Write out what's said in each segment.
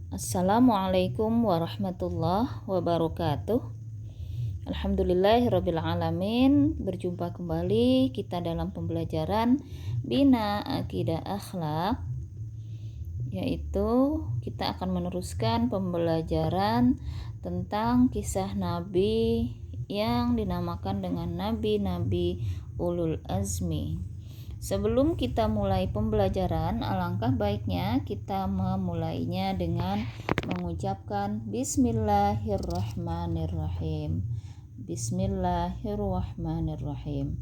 Assalamualaikum warahmatullahi wabarakatuh. Alhamdulillahirrabbilalamin. Berjumpa kembali kita dalam pembelajaran Bina Akidah Akhlak, yaitu kita akan meneruskan pembelajaran tentang kisah Nabi yang dinamakan dengan Nabi-Nabi Ulul Azmi. Sebelum kita mulai pembelajaran, alangkah baiknya kita memulainya dengan mengucapkan Bismillahirrahmanirrahim. Bismillahirrahmanirrahim.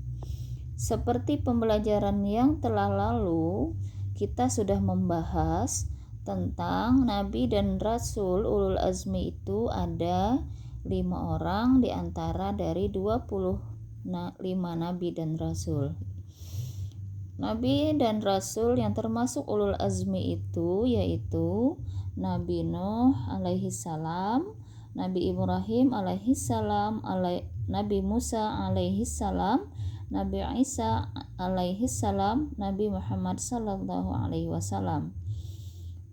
Seperti pembelajaran yang telah lalu, kita sudah membahas tentang Nabi dan Rasul Ulul Azmi itu ada 5 orang di antara dari 25 Nabi dan Rasul. Nabi dan Rasul yang termasuk Ulul Azmi itu yaitu Nabi Nuh alaihi salam, Nabi Ibrahim alaihi salam, Nabi Musa alaihi salam, Nabi Isa alaihi salam, Nabi Muhammad sallallahu alaihi wasallam.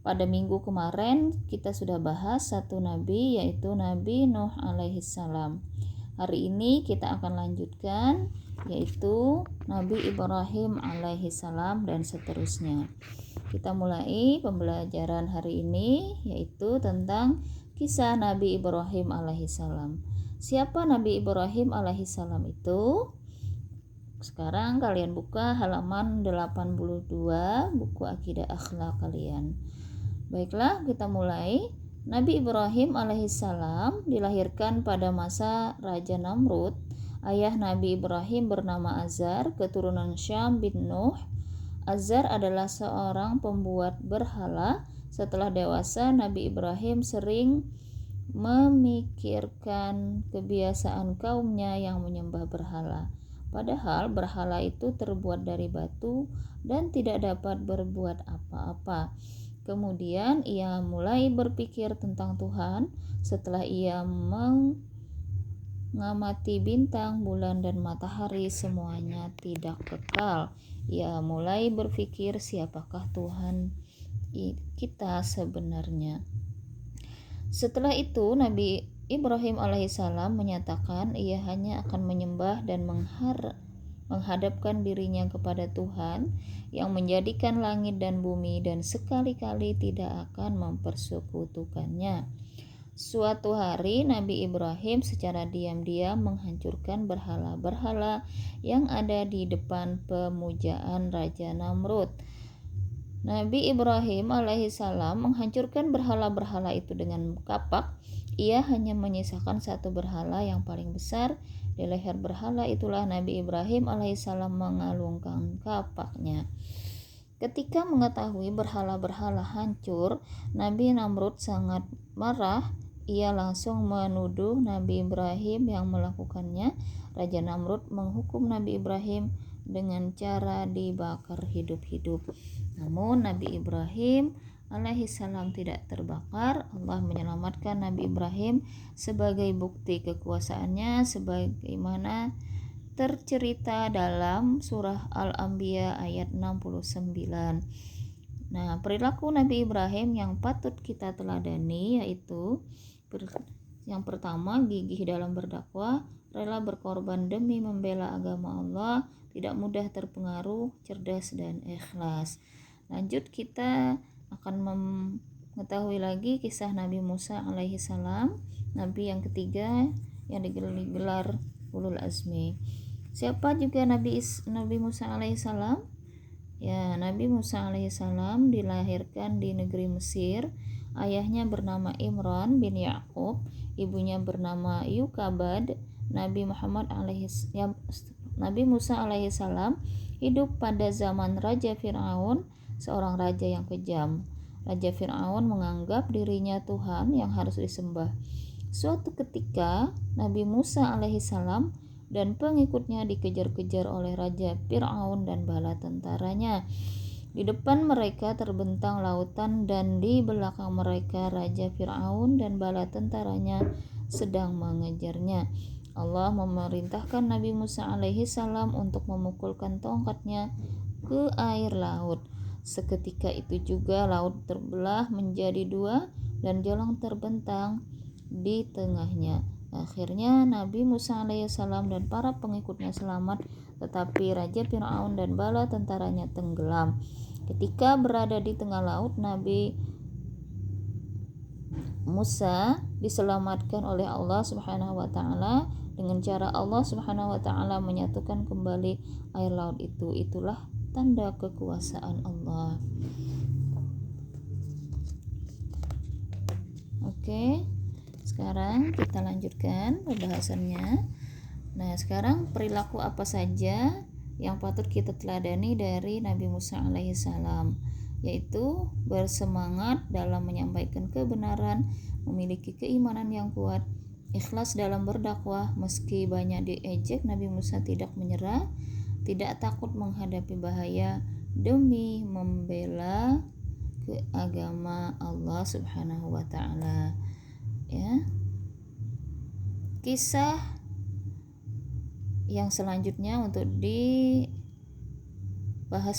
Pada minggu kemarin kita sudah bahas satu nabi yaitu Nabi Nuh alaihi salam. Hari ini kita akan lanjutkan yaitu Nabi Ibrahim alaihi salam dan seterusnya. Kita mulai pembelajaran hari ini yaitu tentang kisah Nabi Ibrahim alaihi salam. Siapa Nabi Ibrahim alaihi salam itu? Sekarang kalian buka halaman 82 buku Akidah Akhlak kalian. Baiklah, kita mulai. Nabi Ibrahim alaihissalam dilahirkan pada masa Raja Namrud. Ayah Nabi Ibrahim bernama Azar, keturunan Syam bin Nuh. Azar adalah seorang pembuat berhala. Setelah dewasa, Nabi Ibrahim sering memikirkan kebiasaan kaumnya yang menyembah berhala. Padahal berhala itu terbuat dari batu dan tidak dapat berbuat apa-apa. Kemudian ia mulai berpikir tentang Tuhan. Setelah ia mengamati bintang, bulan, dan matahari, semuanya tidak kekal. Ia mulai berpikir, siapakah Tuhan kita sebenarnya? Setelah itu Nabi Ibrahim alaihissalam menyatakan ia hanya akan menyembah dan menghadapkan dirinya kepada Tuhan yang menjadikan langit dan bumi dan sekali-kali tidak akan mempersekutukannya. Suatu hari Nabi Ibrahim secara diam-diam menghancurkan berhala-berhala yang ada di depan pemujaan Raja Namrud. Nabi Ibrahim alaihissalam menghancurkan berhala-berhala itu dengan kapak. Ia hanya menyisakan satu berhala yang paling besar. Di leher berhala itulah Nabi Ibrahim alaihissalam mengalungkan kapaknya. Ketika mengetahui berhala-berhala hancur, Nabi Namrud sangat marah. Ia langsung menuduh Nabi Ibrahim yang melakukannya. Raja Namrud menghukum Nabi Ibrahim dengan cara dibakar hidup-hidup. Namun Nabi Ibrahim alaihissalam tidak terbakar. Allah menyelamatkan Nabi Ibrahim sebagai bukti kekuasaannya sebagaimana tercerita dalam surah Al-Anbiya ayat 69. Nah, perilaku Nabi Ibrahim yang patut kita teladani yaitu yang pertama, gigih dalam berdakwah, rela berkorban demi membela agama Allah, tidak mudah terpengaruh, cerdas dan ikhlas. Lanjut, kita akan mengetahui lagi kisah Nabi Musa alaihi salam, nabi yang ketiga yang digelar Ulul Azmi. Siapa juga Nabi Musa alaihi salam? Ya, Nabi Musa alaihi salam dilahirkan di negeri Mesir. Ayahnya bernama Imran bin Ya'qub, ibunya bernama Yukabad. Nabi Musa alaihi salam hidup pada zaman Raja Fir'aun, seorang raja yang kejam. Raja Fir'aun menganggap dirinya Tuhan yang harus disembah. Suatu ketika Nabi Musa alaihi salam dan pengikutnya dikejar-kejar oleh Raja Fir'aun dan bala tentaranya. Di depan mereka terbentang lautan dan di belakang mereka Raja Fir'aun dan bala tentaranya sedang mengejarnya. Allah memerintahkan Nabi Musa alaihi salam untuk memukulkan tongkatnya ke air laut. Seketika itu juga laut terbelah menjadi dua. dan jalan terbentang di tengahnya. Akhirnya Nabi Musa alaihissalam dan para pengikutnya selamat, tetapi Raja Fir'aun dan bala tentaranya tenggelam. Ketika berada di tengah laut, Nabi Musa diselamatkan oleh Allah Subhanahu wa taala dengan cara Allah Subhanahu wa taala menyatukan kembali air laut itu. Itulah tanda kekuasaan Allah. Oke, sekarang kita lanjutkan pembahasannya. Nah, sekarang perilaku apa saja yang patut kita teladani dari Nabi Musa alaihissalam, yaitu bersemangat dalam menyampaikan kebenaran, memiliki keimanan yang kuat, ikhlas dalam berdakwah meski banyak diejek. Nabi Musa tidak menyerah, tidak takut menghadapi bahaya demi membela ke agama Allah Subhanahu wa taala. Ya. Kisah yang selanjutnya untuk dibahas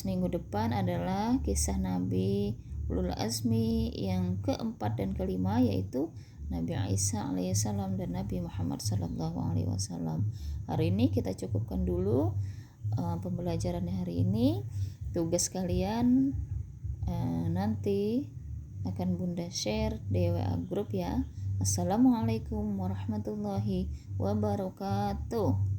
minggu depan adalah kisah Nabi Ulul Azmi yang keempat dan kelima, yaitu Nabi Isa alaihissalam dan Nabi Muhammad sallallahu alaihi wasallam. Hari ini kita cukupkan dulu pembelajaran hari ini. Tugas kalian nanti akan Bunda share di WA grup ya. Assalamualaikum warahmatullahi wabarakatuh.